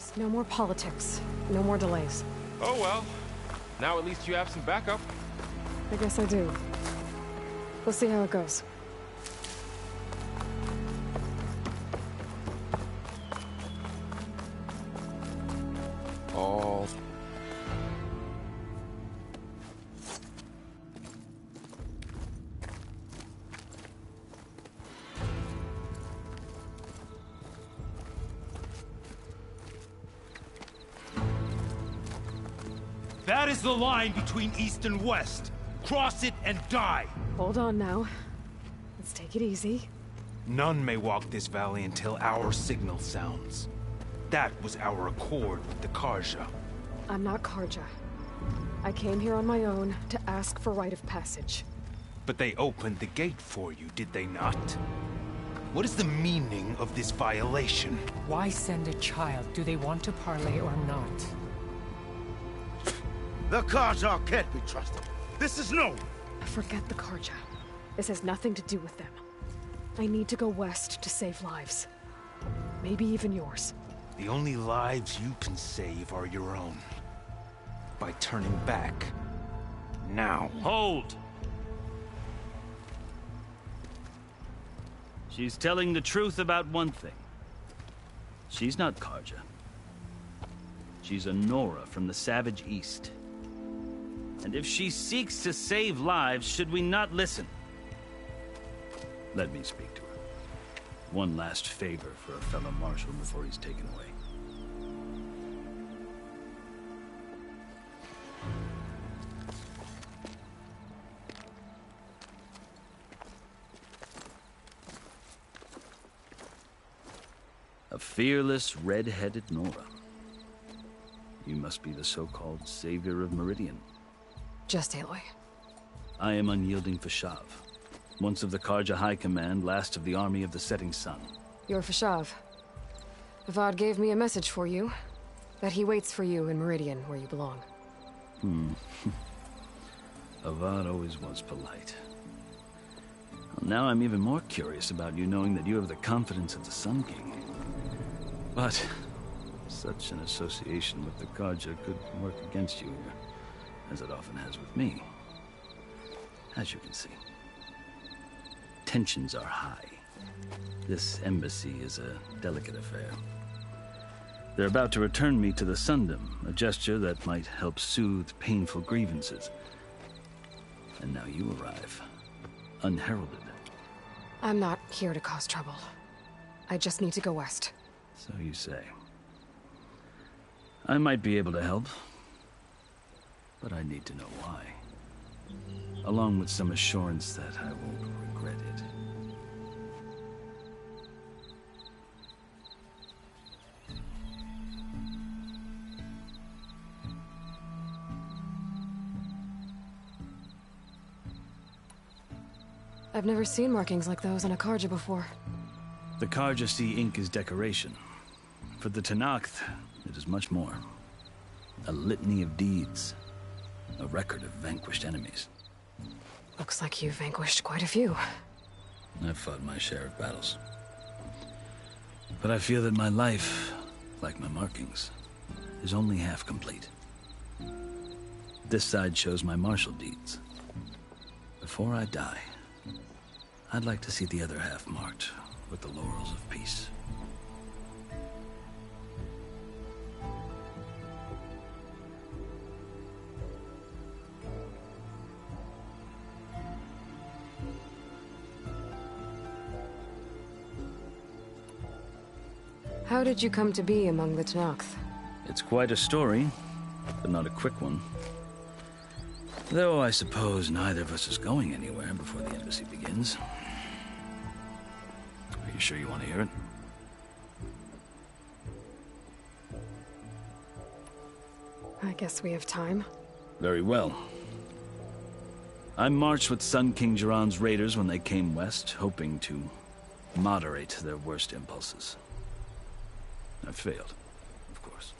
Just no more politics. No more delays. Oh well. Now at least you have some backup. I guess I do. We'll see how it goes. All... That is the line between East and West. Cross it and die. Hold on now. Let's take it easy. None may walk this valley until our signal sounds. That was our accord with the Karja. I'm not Karja. I came here on my own to ask for rite of passage. But they opened the gate for you, did they not? What is the meaning of this violation? Why send a child? Do they want to parley or not? The Karja can't be trusted. This is known. Forget the Karja. This has nothing to do with them. I need to go west to save lives. Maybe even yours. The only lives you can save are your own. By turning back. Now. Hold! She's telling the truth about one thing. She's not Karja. She's a Nora from the Savage East. And if she seeks to save lives, should we not listen? Let me speak to her. One last favor for a fellow marshal before he's taken away. A fearless, red-headed Nora. You must be the so-called savior of Meridian. Just Aloy. I am unyielding Fashav. Once of the Karja High Command, last of the army of the Setting Sun. You're Fashav. Avad gave me a message for you. That he waits for you in Meridian, where you belong. Avad always was polite. Well, now I'm even more curious about you knowing that you have the confidence of the Sun King. But such an association with the Karja could work against you here, as it often has with me. As you can see. Tensions are high. This embassy is a delicate affair. They're about to return me to the Sundom, a gesture that might help soothe painful grievances. And now you arrive, unheralded. I'm not here to cause trouble. I just need to go west. So you say. I might be able to help, but I need to know why. Along with some assurance that I won't regret it. I've never seen markings like those on a Karja before. The Karja see ink as decoration. For the Tenakth, it is much more. A litany of deeds. A record of vanquished enemies. Looks like you've vanquished quite a few. I've fought my share of battles. But I feel that my life, like my markings, is only half complete. This side shows my martial deeds. Before I die, I'd like to see the other half marked with the laurels of peace. How did you come to be among the Tenakth? It's quite a story, but not a quick one. Though I suppose neither of us is going anywhere before the embassy begins. Are you sure you want to hear it? I guess we have time. Very well. I marched with Sun King Jiran's raiders when they came west, hoping to moderate their worst impulses. I failed, of course.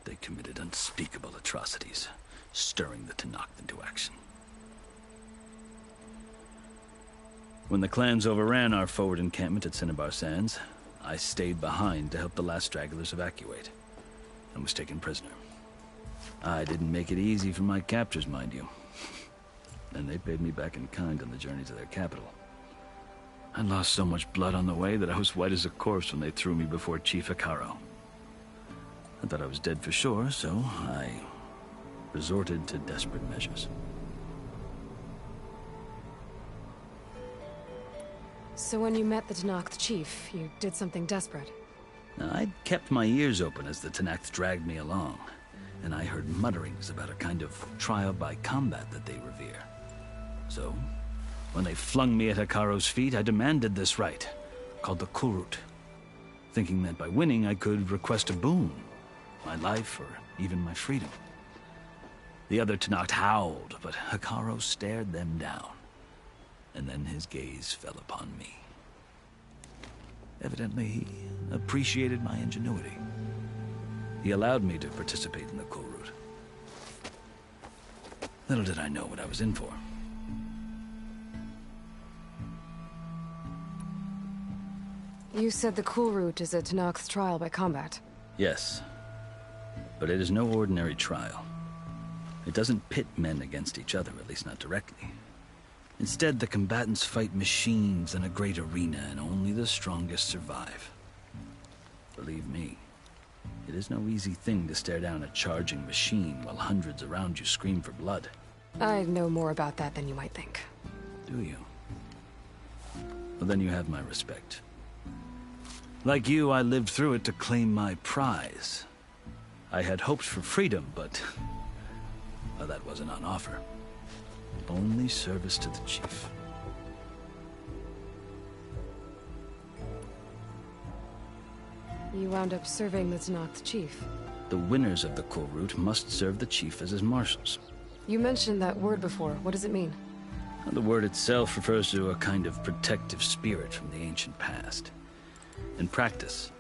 They committed unspeakable atrocities, stirring the Tenakth into action. When the clans overran our forward encampment at Cinnabar Sands, I stayed behind to help the last stragglers evacuate, and was taken prisoner. I didn't make it easy for my captors, mind you. And they paid me back in kind on the journey to their capital. I lost so much blood on the way that I was white as a corpse when they threw me before Chief Hikaru. I thought I was dead for sure, so I resorted to desperate measures. So when you met the Tenakth chief, you did something desperate? Now, I'd kept my ears open as the Tenakth dragged me along, and I heard mutterings about a kind of trial by combat that they revere. So, when they flung me at Hikaru's feet, I demanded this rite, called the Kurut, thinking that by winning I could request a boon, my life or even my freedom. The other Tenakth howled, but Hikaru stared them down, and then his gaze fell upon me. Evidently, he appreciated my ingenuity. He allowed me to participate in the Kurut. Little did I know what I was in for. You said the Kurut is a Tenakth trial by combat. Yes, but it is no ordinary trial. It doesn't pit men against each other, at least not directly. Instead, the combatants fight machines in a great arena, and only the strongest survive. Believe me, it is no easy thing to stare down a charging machine while hundreds around you scream for blood. I know more about that than you might think. Do you? Well, then you have my respect. Like you, I lived through it to claim my prize. I had hoped for freedom, but well, that wasn't on offer. Only service to the chief. You wound up serving the Tenakth chief. The winners of the Kurut must serve the chief as his marshals. You mentioned that word before. What does it mean? The word itself refers to a kind of protective spirit from the ancient past. In practice,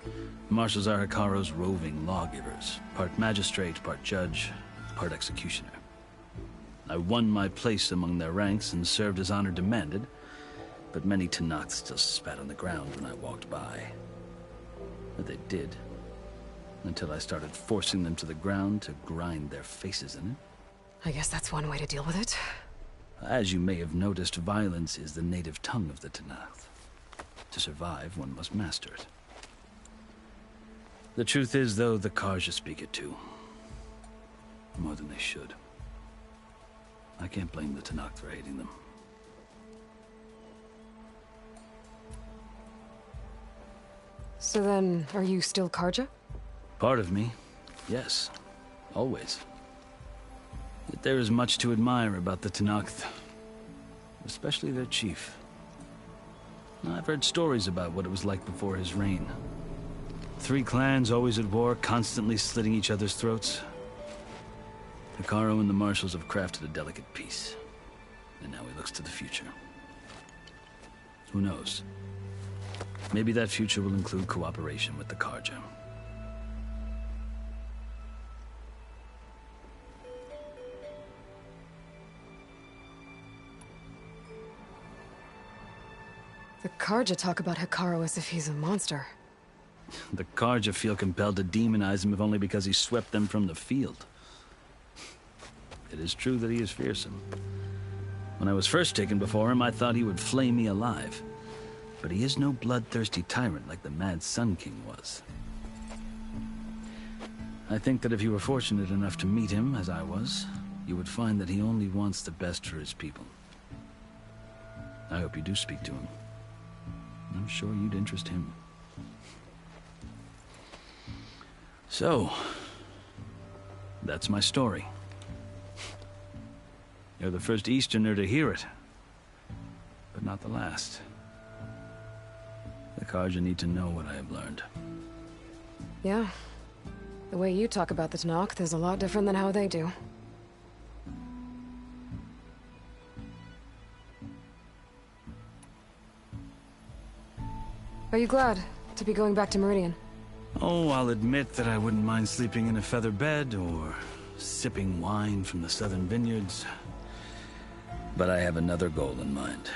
marshals are Hikaru's roving lawgivers, part magistrate, part judge, part executioner. I won my place among their ranks and served as honor demanded, but many Tenakth still spat on the ground when I walked by. But they did, until I started forcing them to the ground to grind their faces in it. I guess that's one way to deal with it. As you may have noticed, violence is the native tongue of the Tenakth. To survive, one must master it. The truth is, though, the Karja speak it too. More than they should. I can't blame the Tenakth for hating them. So then, are you still Karja? Part of me, yes. Always. Yet there is much to admire about the Tenakth. Especially their chief. I've heard stories about what it was like before his reign. 3 clans always at war, constantly slitting each other's throats. Hikaru and the marshals have crafted a delicate peace. And now he looks to the future. Who knows? Maybe that future will include cooperation with the Karja. The Karja talk about Hikaru as if he's a monster. The Karja feel compelled to demonize him if only because he swept them from the field. It is true that he is fearsome. When I was first taken before him, I thought he would flay me alive. But he is no bloodthirsty tyrant like the Mad Sun King was. I think that if you were fortunate enough to meet him, as I was, you would find that he only wants the best for his people. I hope you do speak to him. I'm sure you'd interest him. So, that's my story. You're the first Easterner to hear it, but not the last. The Karja need to know what I have learned. Yeah. The way you talk about the Tenakth is a lot different than how they do. Are you glad to be going back to Meridian? Oh, I'll admit that I wouldn't mind sleeping in a feather bed or sipping wine from the southern vineyards. But I have another goal in mind.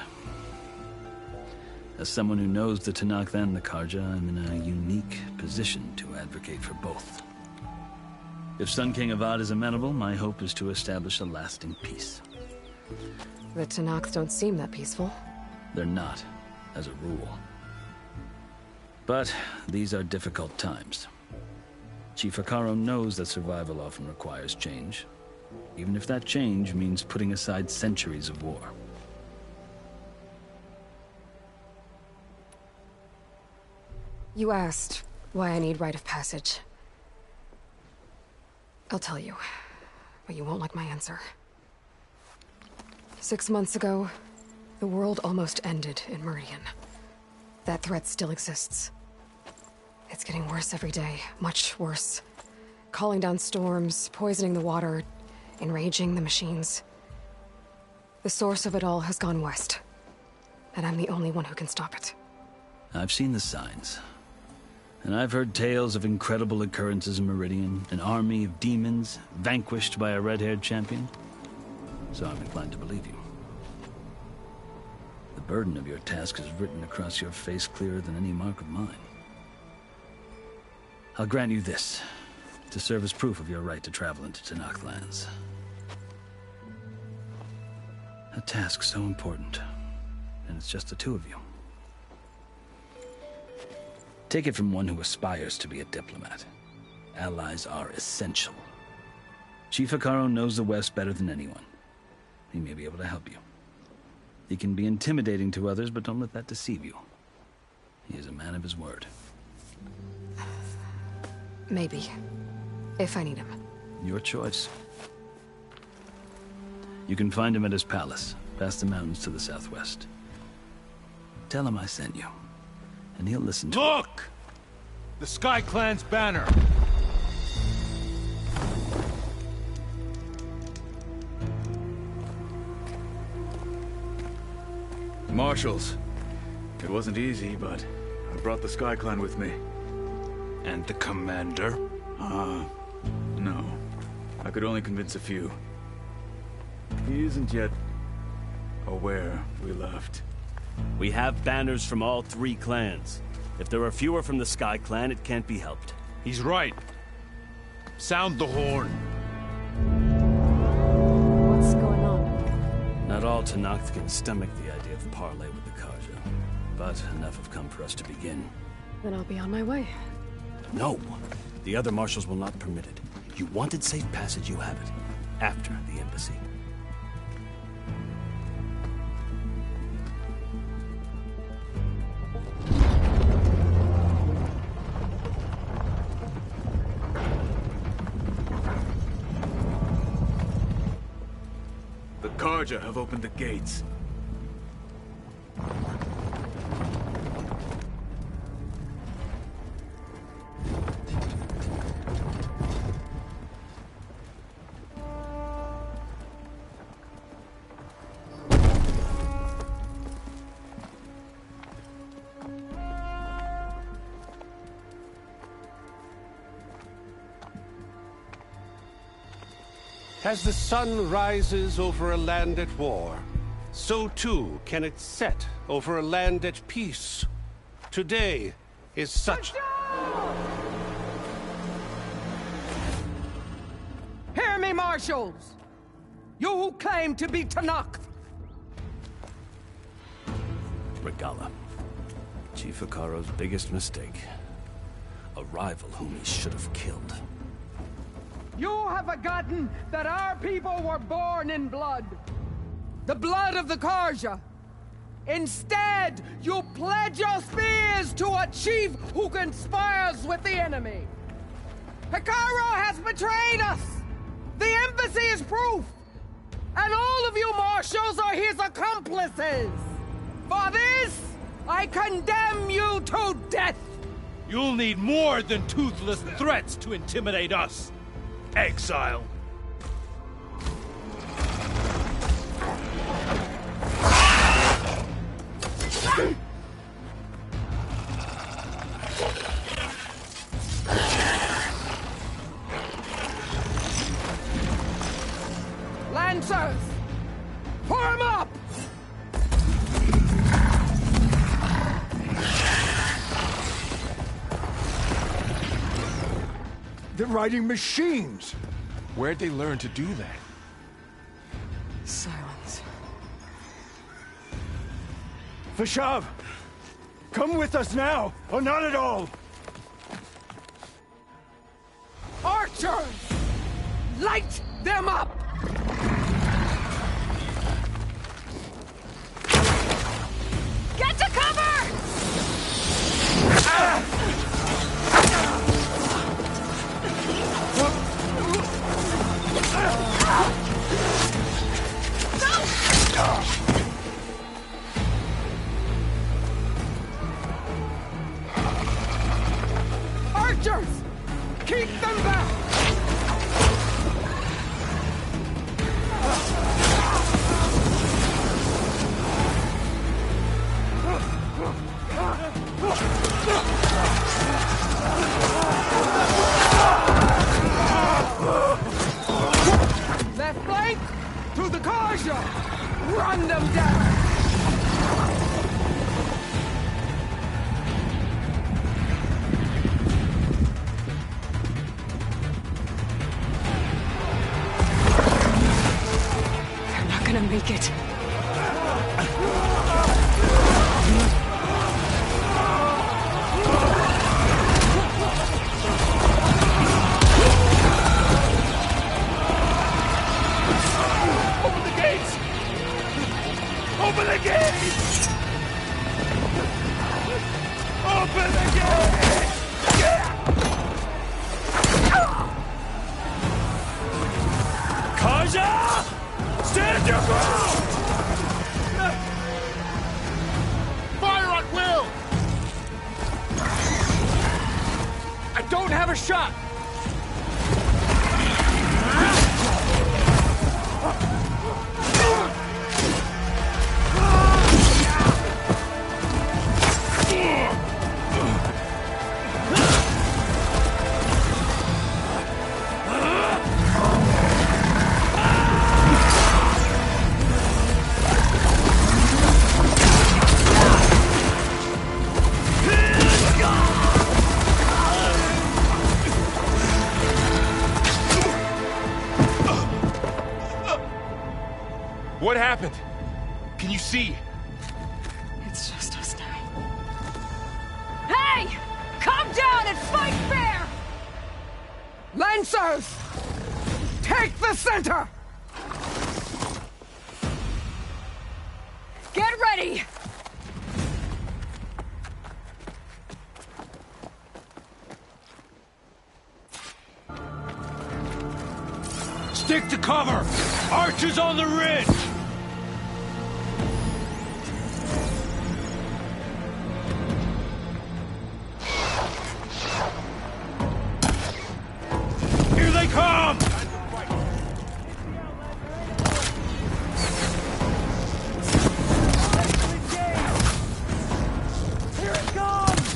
As someone who knows the Tenakth and the Karja, I'm in a unique position to advocate for both. If Sun King Avad is amenable, my hope is to establish a lasting peace. The Tenakth don't seem that peaceful. They're not, as a rule. But these are difficult times. Chief Hekarro knows that survival often requires change, even if that change means putting aside centuries of war. You asked why I need rite of passage. I'll tell you, but you won't like my answer. 6 months ago, the world almost ended in Meridian. That threat still exists. It's getting worse every day, much worse. Calling down storms, poisoning the water, enraging the machines. The source of it all has gone west, and I'm the only one who can stop it. I've seen the signs. And I've heard tales of incredible occurrences in Meridian, an army of demons vanquished by a red-haired champion. So I'm inclined to believe you. The burden of your task is written across your face clearer than any mark of mine. I'll grant you this, to serve as proof of your right to travel into Tenakth lands. A task so important, and it's just the two of you. Take it from one who aspires to be a diplomat. Allies are essential. Chief Hekarro knows the West better than anyone. He may be able to help you. He can be intimidating to others, but don't let that deceive you. He is a man of his word. Maybe. If I need him. Your choice. You can find him at his palace, past the mountains to the southwest. Tell him I sent you, and he'll listen to Look! The Sky Clan's banner! Marshals. It wasn't easy, but I brought the Sky Clan with me. And the commander? No. I could only convince a few. He isn't yet aware we left. We have banners from all 3 clans. If there are fewer from the Sky Clan, it can't be helped. He's right. Sound the horn. What's going on? Not all Tenakth can stomach the idea of parley with the Karja, but enough have come for us to begin. Then I'll be on my way. No! The other marshals will not permit it. You wanted safe passage, you have it. After the embassy. The Karja have opened the gates. As the sun rises over a land at war, so too can it set over a land at peace. Today is such... Hear me, marshals! You who claim to be Tenakth! Regala. Chief Hekarro's biggest mistake. A rival whom he should have killed. You have forgotten that our people were born in blood. The blood of the Karja. Instead, you pledge your spears to a chief who conspires with the enemy. Hekarro has betrayed us! The embassy is proof! And all of you marshals are his accomplices! For this, I condemn you to death! You'll need more than toothless threats to intimidate us. Exile. Lancers! Form up! They're riding machines! Where'd they learn to do that? Silence. Vashav! Come with us now, or not at all! Archers! Light them up! Get to cover! Archers! Keep them back! Left flank! To the Karja! Run them down! They're not gonna make it. Open the gates! Open the gates! Open the gates! Kaja! Stand your ground! Fire at will! I don't have a shot! What happened? Can you see? It's just us now. Hey! Calm down and fight fair! Lancers! Take the center! Get ready! Stick to cover! Archers on the ridge! Here they come! Here it comes!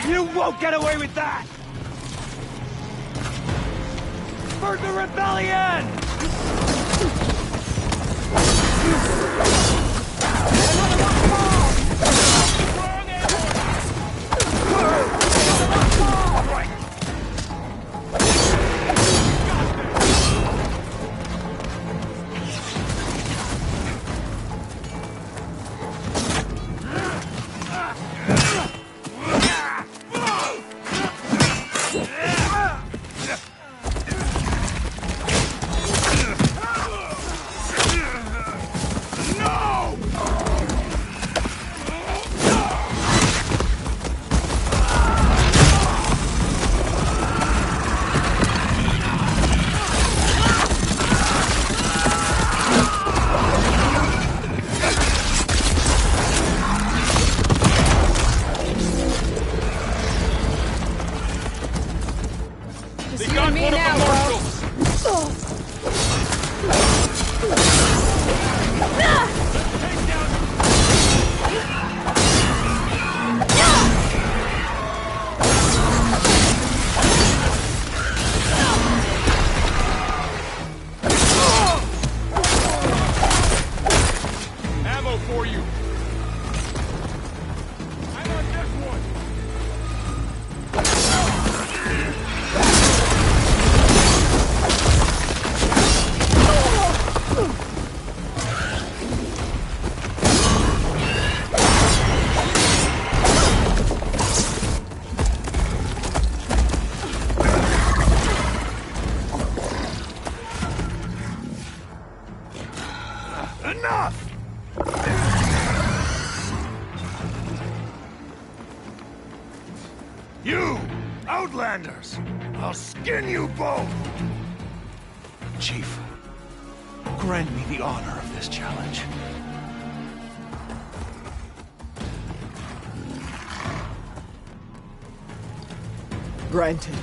You won't get away with that! For the rebellion! No! You! Outlanders! I'll skin you both! Chief, grant me the honor of this challenge. Granted.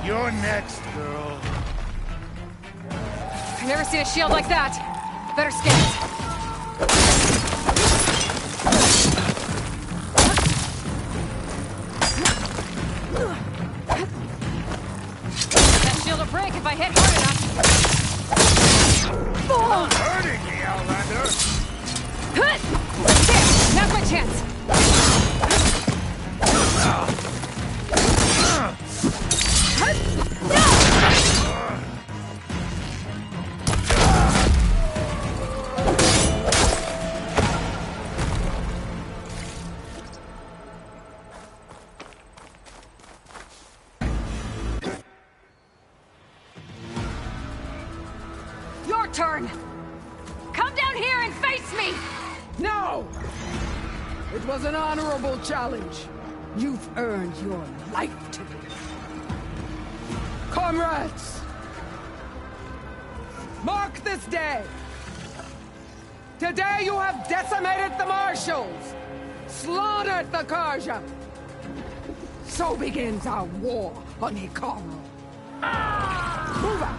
You're next, girl. I've never seen a shield like that. Better scan it. That shield will break if I hit hard enough. Fool! Hurting me, Outlander! There! Now's my chance! Your turn! Come down here and face me! No! It was an honorable challenge. You've earned your life today. Comrades! Mark this day! Today you have decimated the Marshals! Slaughtered the Karja! So begins our war on Hikaru. Move out!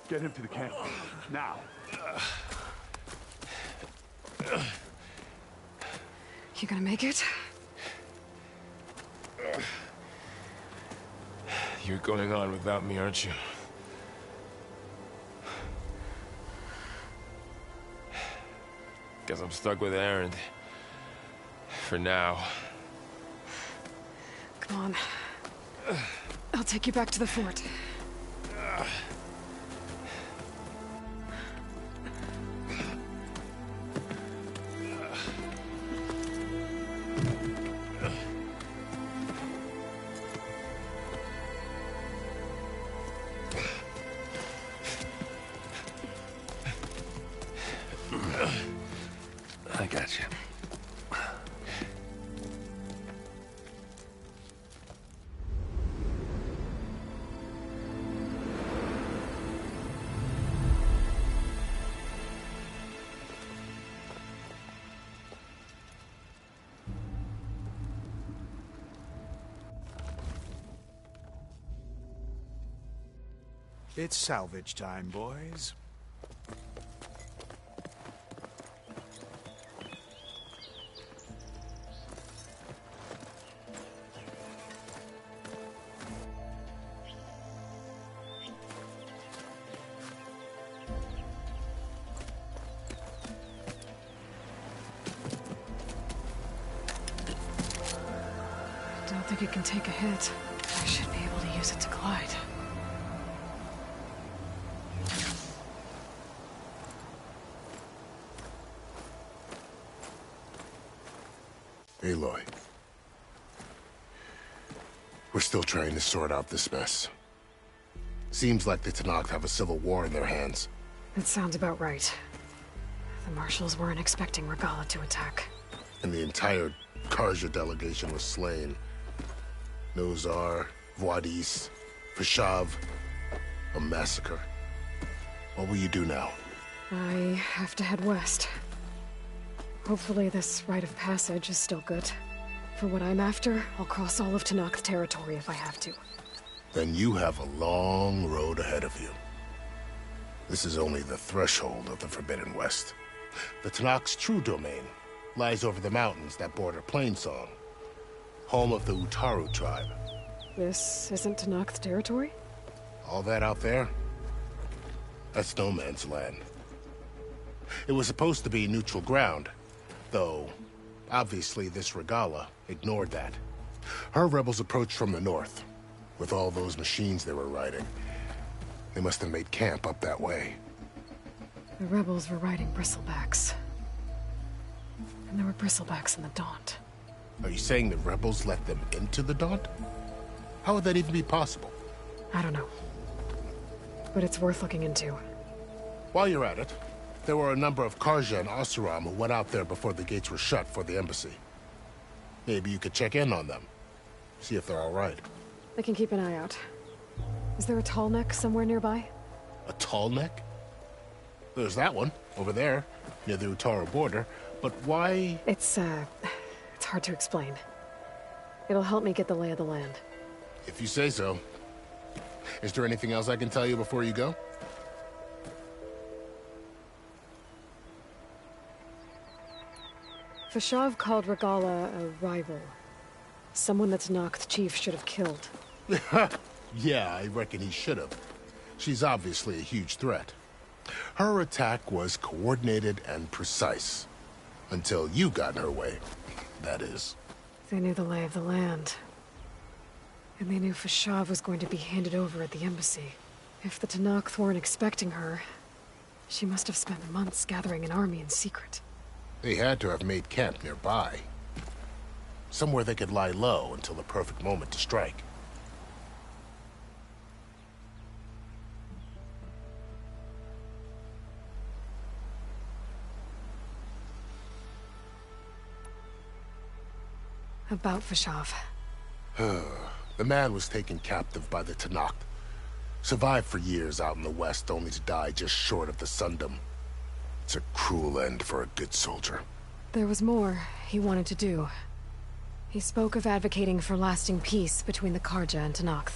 Get him to the camp. Now. You gonna make it? You're going on without me, aren't you? Guess I'm stuck with Erend. For now. Come on. I'll take you back to the fort. I got you. It's salvage time, boys. Don't think it can take a hit. I should be able to use it to glide. Aloy. We're still trying to sort out this mess. Seems like the Tenakth have a civil war in their hands. That sounds about right. The Marshals weren't expecting Regala to attack. And the entire Karja delegation was slain. Nozar, Voidis, Fashav. A massacre. What will you do now? I have to head west. Hopefully this rite of passage is still good. For what I'm after, I'll cross all of Tenakth territory if I have to. Then you have a long road ahead of you. This is only the threshold of the Forbidden West. The Tanakh's true domain lies over the mountains that border Plainsong, home of the Utaru tribe. This isn't Tanakh's territory? All that out there? That's no man's land. It was supposed to be neutral ground, though obviously this Regala ignored that. Her rebels approached from the north. With all those machines they were riding, they must have made camp up that way. The rebels were riding bristlebacks. And there were bristlebacks in the Daunt. Are you saying the rebels let them into the Daunt? How would that even be possible? I don't know. But it's worth looking into. While you're at it, there were a number of Karja and Oseram who went out there before the gates were shut for the embassy. Maybe you could check in on them. See if they're all right. I can keep an eye out. Is there a tall neck somewhere nearby? A tall neck? There's that one, over there, near the Utaru border. But why? It's hard to explain. It'll help me get the lay of the land. If you say so. Is there anything else I can tell you before you go? Fashav called Regala a rival. Someone that Tanakh chief should have killed. Yeah, I reckon he should have. She's obviously a huge threat. Her attack was coordinated and precise. Until you got in her way, that is. They knew the lay of the land. And they knew Fashav was going to be handed over at the embassy. If the Tanakh weren't expecting her, she must have spent months gathering an army in secret. They had to have made camp nearby. Somewhere they could lie low until the perfect moment to strike. About Fashav. The man was taken captive by the Tanakh. Survived for years out in the west, only to die just short of the Sundom. It's a cruel end for a good soldier. There was more he wanted to do. He spoke of advocating for lasting peace between the Karja and Tanakh.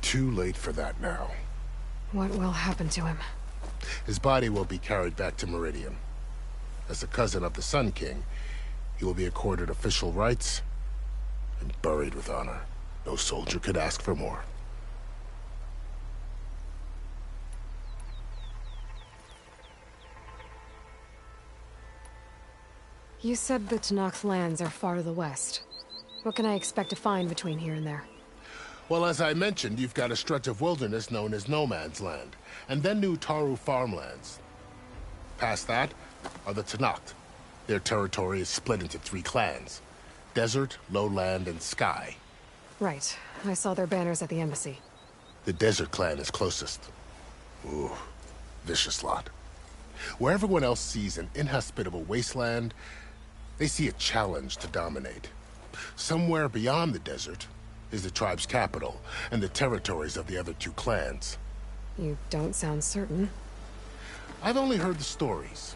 Too late for that now. What will happen to him? His body will be carried back to Meridian. As a cousin of the Sun King, he will be accorded official rights and buried with honor. No soldier could ask for more. You said the Tanakh lands are far to the west. What can I expect to find between here and there? Well, as I mentioned, you've got a stretch of wilderness known as No Man's Land, and then New Taru farmlands. Past that are the Tanakh. Their territory is split into 3 clans: Desert, Lowland, and Sky. Right. I saw their banners at the embassy. The Desert clan is closest. Ooh, vicious lot. Where everyone else sees an inhospitable wasteland, they see a challenge to dominate. Somewhere beyond the desert is the tribe's capital and the territories of the other 2 clans. You don't sound certain. I've only heard the stories.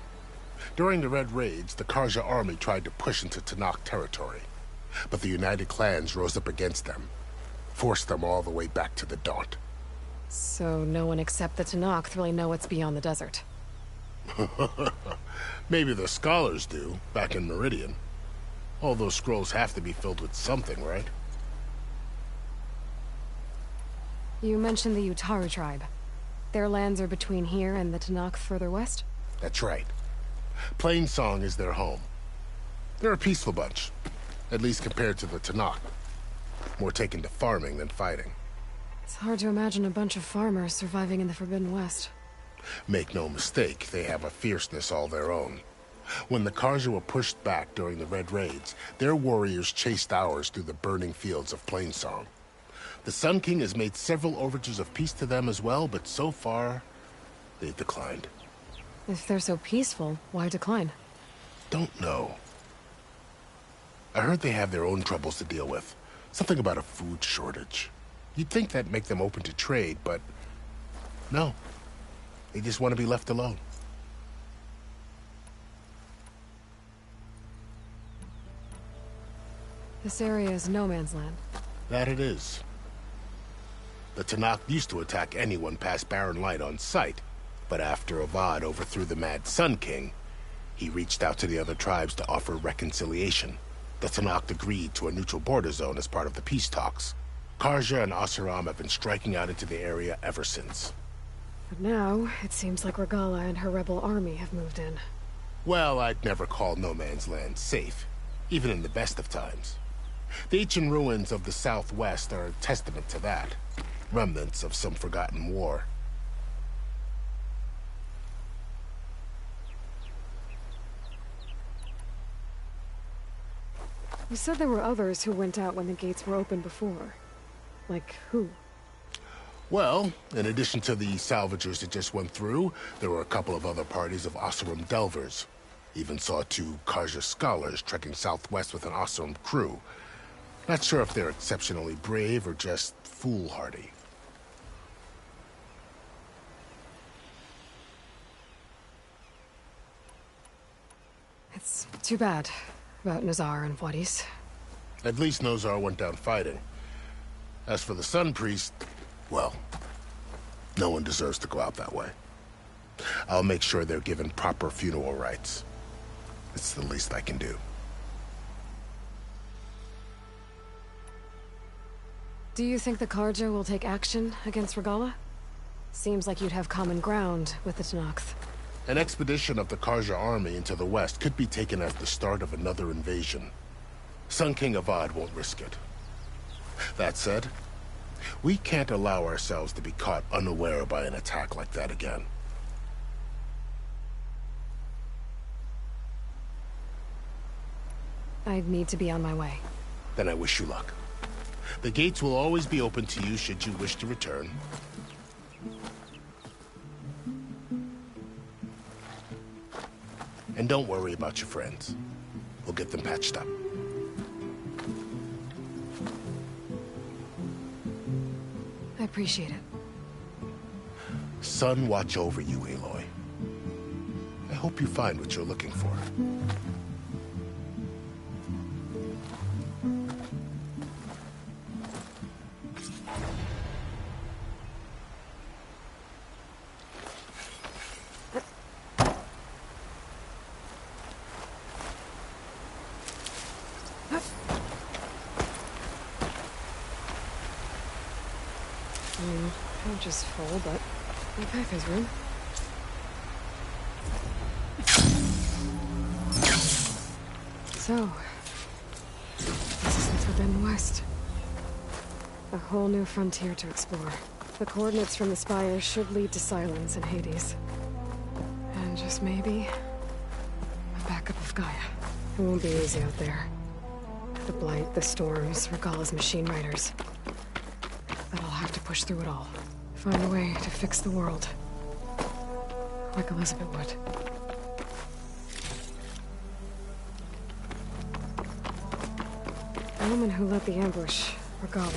During the Red Raids, the Karja army tried to push into Tanakh territory, but the United Clans rose up against them, forced them all the way back to the Daunt. So no one except the Tanakh really know what's beyond the desert. Maybe the scholars do, back in Meridian. All those scrolls have to be filled with something, right? You mentioned the Utaru tribe. Their lands are between here and the Tanakh further west? That's right. Plainsong is their home. They're a peaceful bunch, at least compared to the Tanakh. More taken to farming than fighting. It's hard to imagine a bunch of farmers surviving in the Forbidden West. Make no mistake, they have a fierceness all their own. When the Karja were pushed back during the Red Raids, their warriors chased ours through the burning fields of Plainsong. The Sun King has made several overtures of peace to them as well, but so far, they've declined. If they're so peaceful, why decline? Don't know. I heard they have their own troubles to deal with. Something about a food shortage. You'd think that'd make them open to trade, but no. They just want to be left alone. This area is no man's land. That it is. The Tanakh used to attack anyone past Barren Light on sight, but after Avad overthrew the Mad Sun King, He reached out to the other tribes to offer reconciliation. The Tanakh agreed to a neutral border zone as part of the peace talks. Karja and Oseram have been striking out into the area ever since. But now, it seems like Regala and her rebel army have moved in. Well, I'd never call no man's land safe, even in the best of times. The ancient ruins of the Southwest are a testament to that. Remnants of some forgotten war. You said there were others who went out when the gates were open before. Like who? Well, in addition to the salvagers that just went through, there were a couple of other parties of Oseram delvers. Even saw 2 Karja scholars trekking southwest with an Oseram crew. Not sure if they're exceptionally brave or just foolhardy. It's too bad about Nazar and Wadis. At least Nozar went down fighting. As for the Sun Priest, well, no one deserves to go out that way. I'll make sure they're given proper funeral rites. It's the least I can do. Do you think the Karja will take action against Regala? Seems like you'd have common ground with the Tenakth. An expedition of the Karja army into the west could be taken as the start of another invasion. Sun King Avad won't risk it. That said, we can't allow ourselves to be caught unaware by an attack like that again. I'd need to be on my way. Then I wish you luck. The gates will always be open to you should you wish to return. And don't worry about your friends. We'll get them patched up. I appreciate it. Sun watch over you, Aloy. I hope you find what you're looking for. Pouch is full, but my pack has room. So, this is the Forbidden West. A whole new frontier to explore. The coordinates from the spires should lead to Silence in Hades. And just maybe, a backup of Gaia. It won't be easy out there. The Blight, the Storms, Regala's machine riders. But I'll have to push through it all. Find a way to fix the world. Like Elizabeth would. The woman who led the ambush, Regala,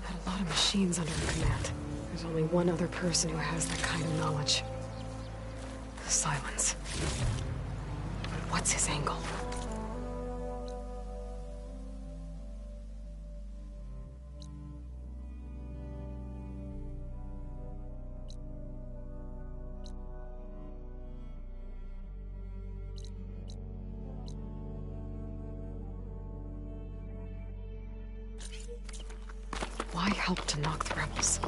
had a lot of machines under her command. There's only one other person who has that kind of knowledge. Silence. What's his angle? Why help to knock the rebels?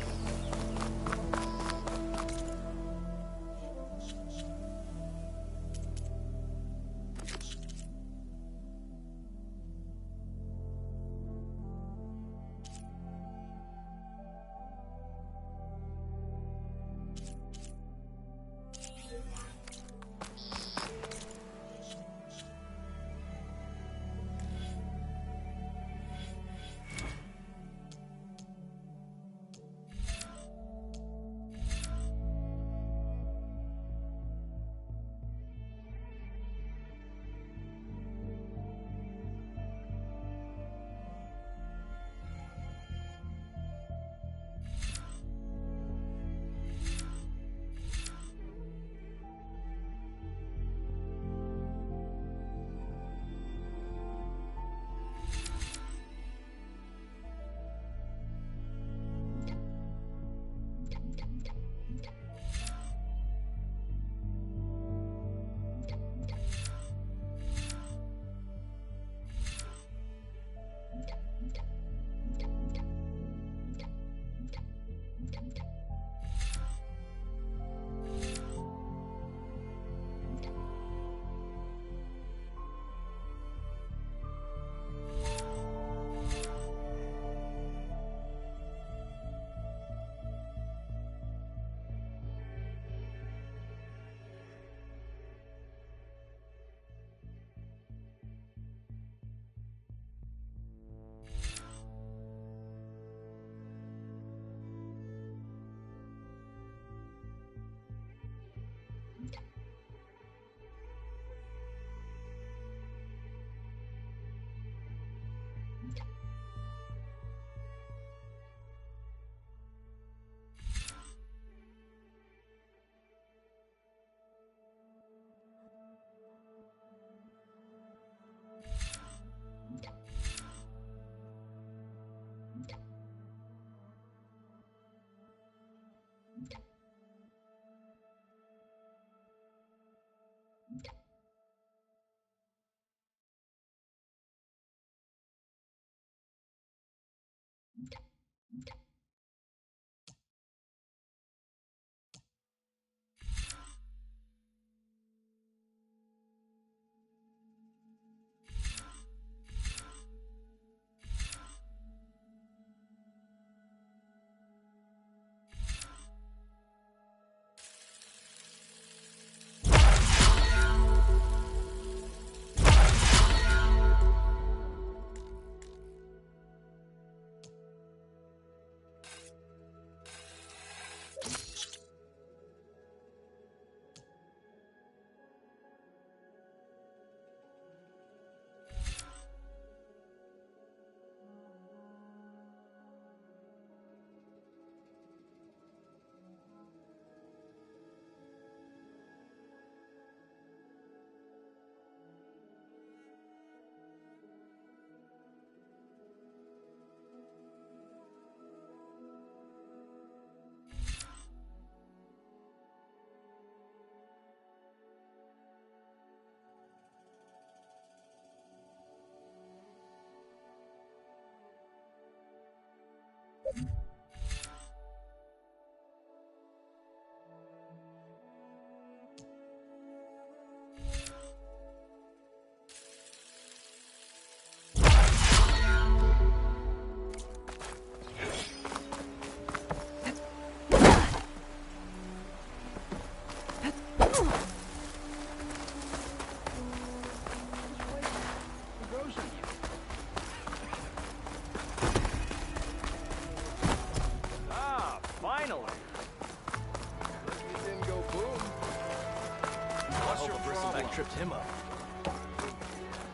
tripped him up.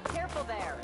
Careful there.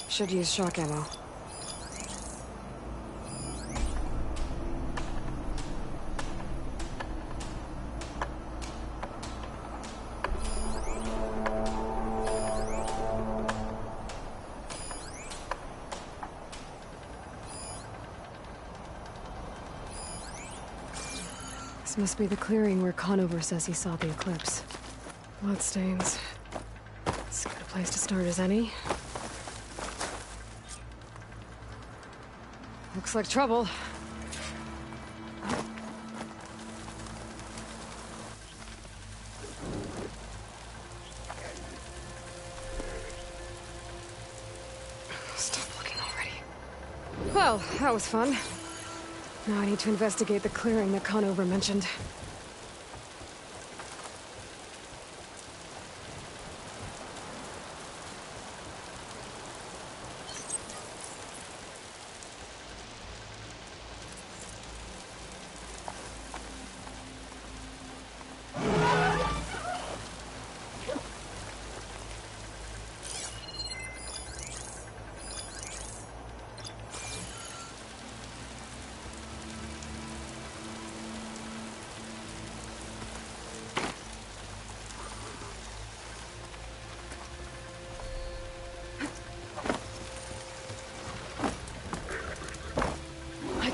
Should use shock ammo. This must be the clearing where Conover says he saw the eclipse. Bloodstains. As good a place to start as any. Looks like trouble. Stop looking already. Well, that was fun. Now I need to investigate the clearing that Conover mentioned.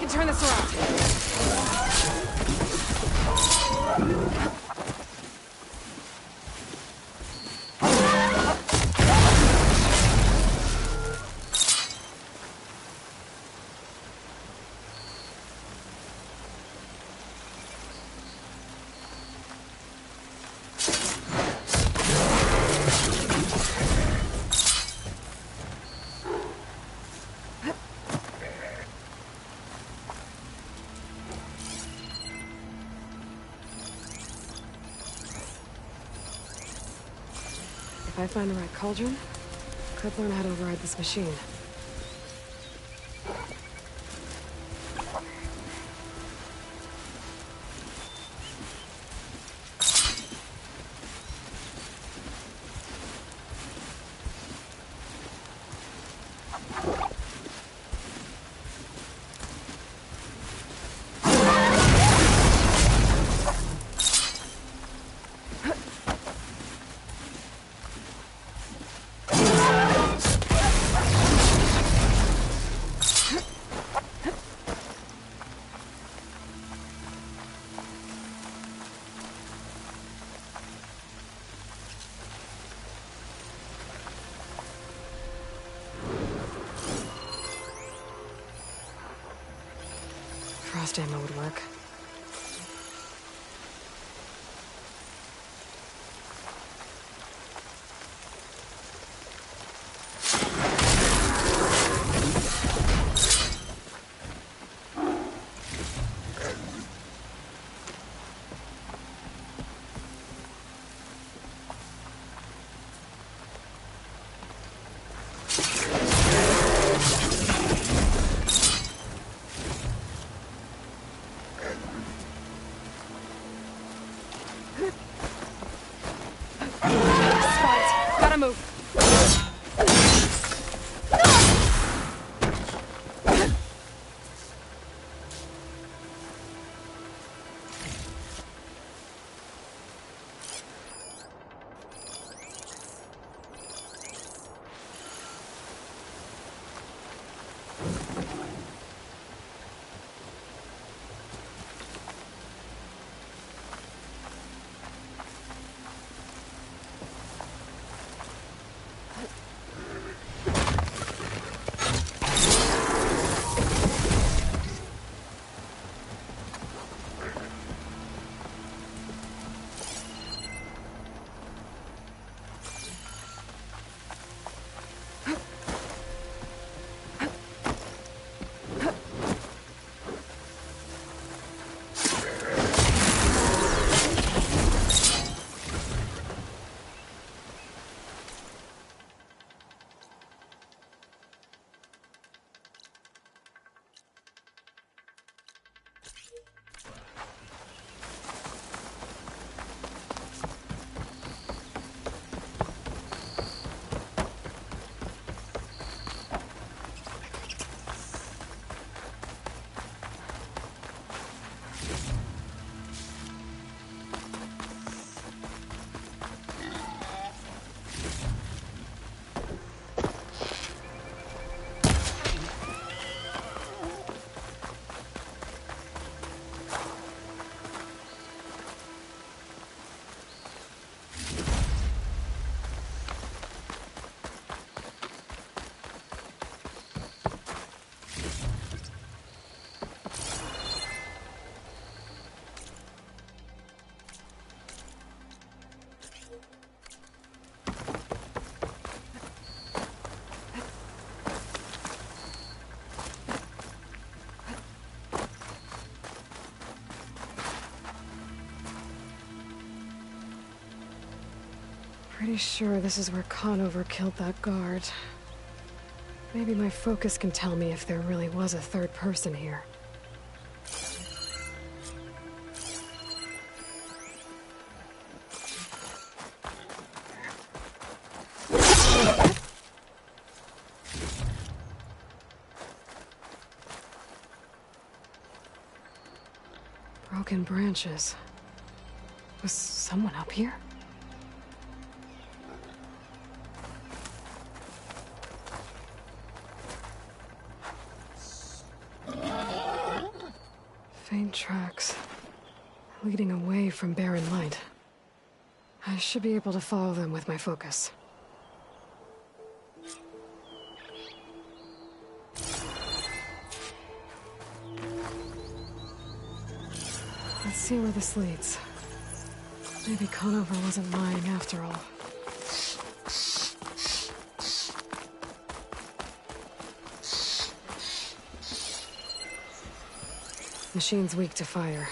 Turn this around. If I find the right cauldron, could learn how to override this machine. Frost ammo would work. Spot. Gotta move. Pretty sure this is where Conover killed that guard. Maybe my focus can tell me if there really was a third person here. Broken branches. Was someone up here? Faint tracks, leading away from barren light. I should be able to follow them with my focus. Let's see where this leads. Maybe Conover wasn't lying after all. Machine's weak to fire.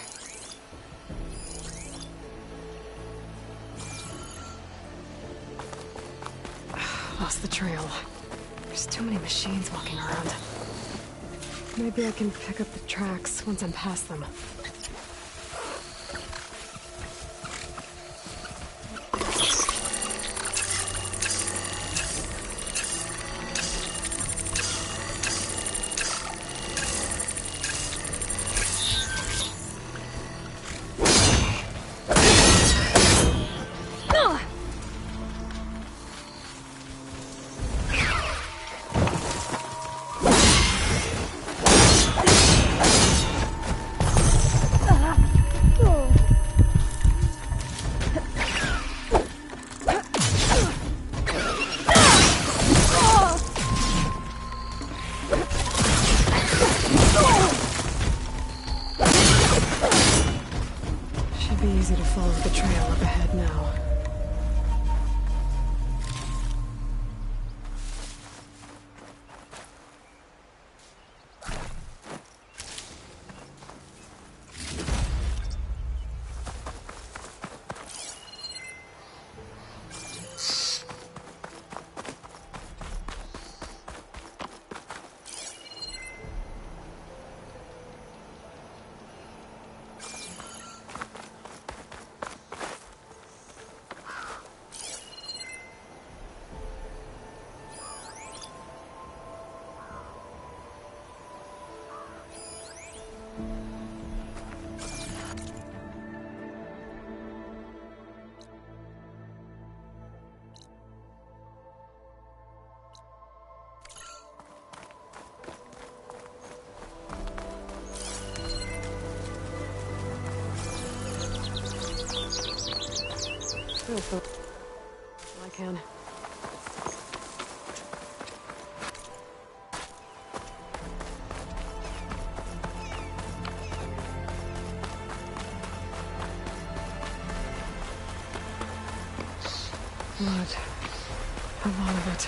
Lost the trail. There's too many machines walking around. Maybe I can pick up the tracks once I'm past them. Easy to follow the trail up ahead now. Good, but I can. Blood. A lot of it.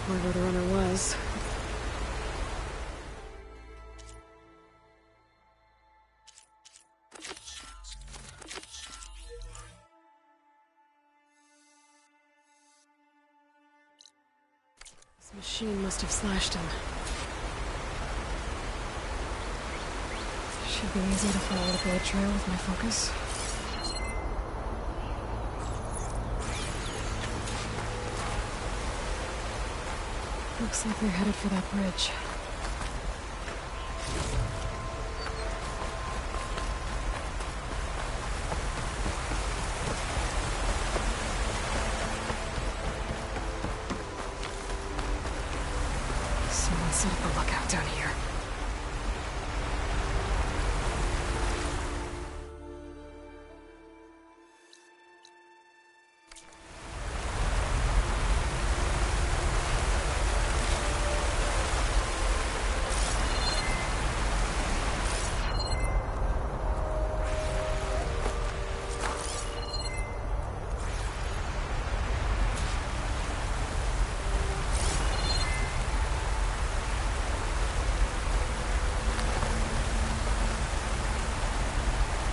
Wherever the runner was. This machine must have slashed him. Should be easy to follow the blood trail with my focus. Looks like they're headed for that bridge. Someone set up a lookout down here.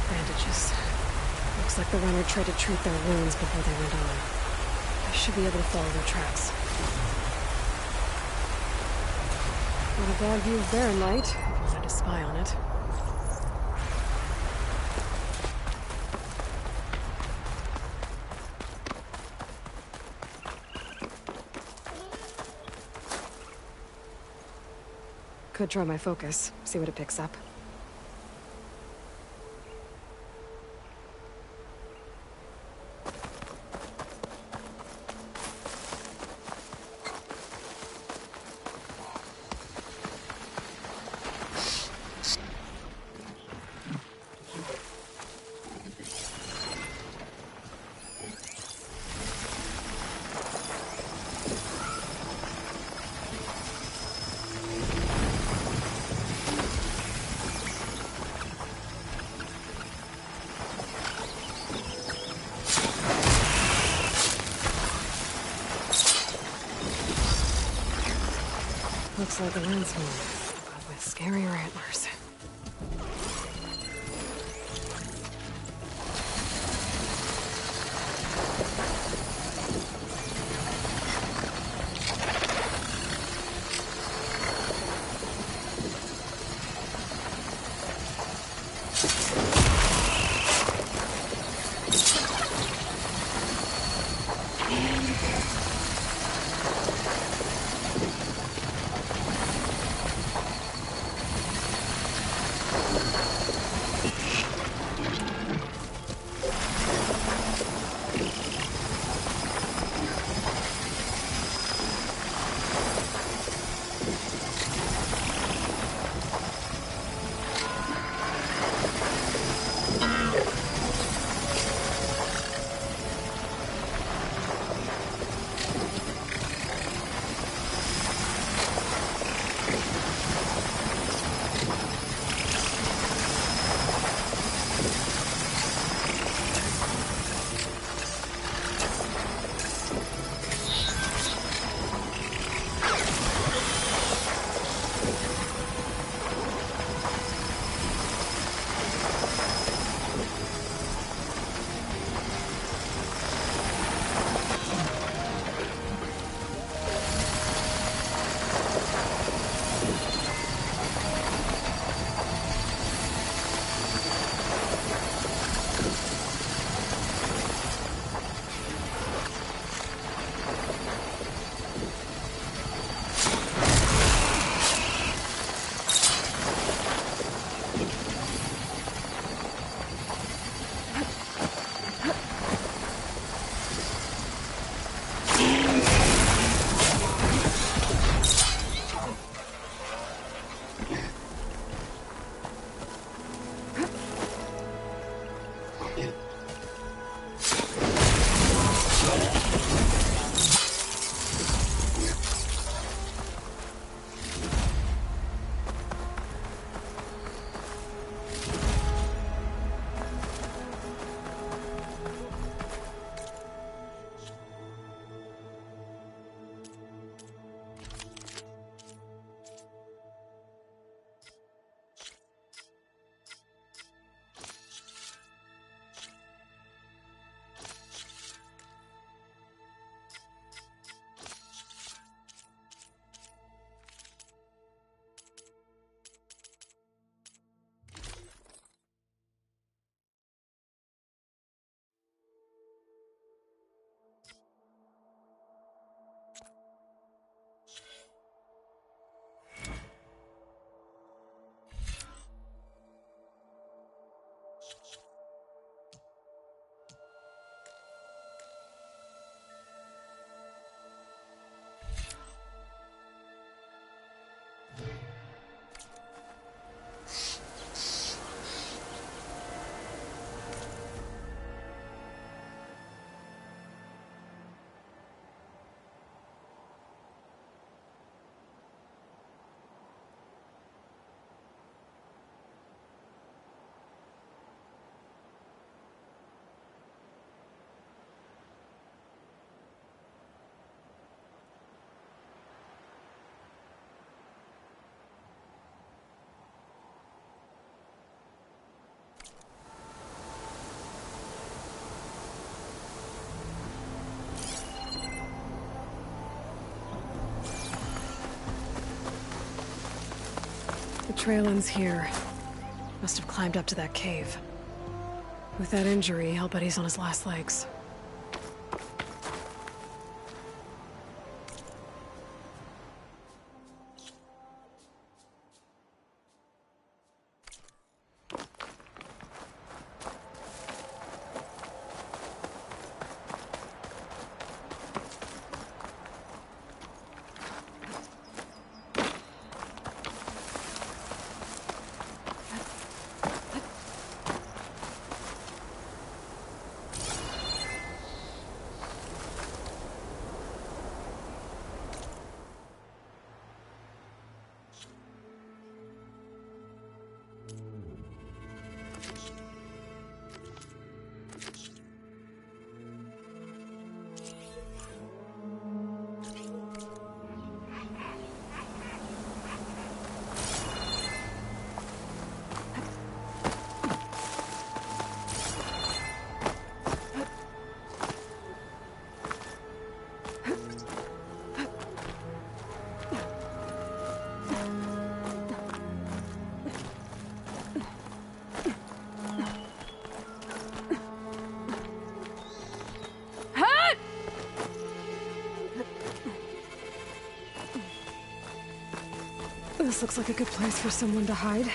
Bandages. Looks like the runner tried to treat their wounds before they went on. I should be able to follow their tracks. Not a bad view of Barren Light, if you wanted to spy on it. Could try my focus, see what it picks up. Looks like a lens wound, but with scarier antlers. trail ends here. Must have climbed up to that cave. With that injury, I'll bet he's on his last legs. This looks like a good place for someone to hide.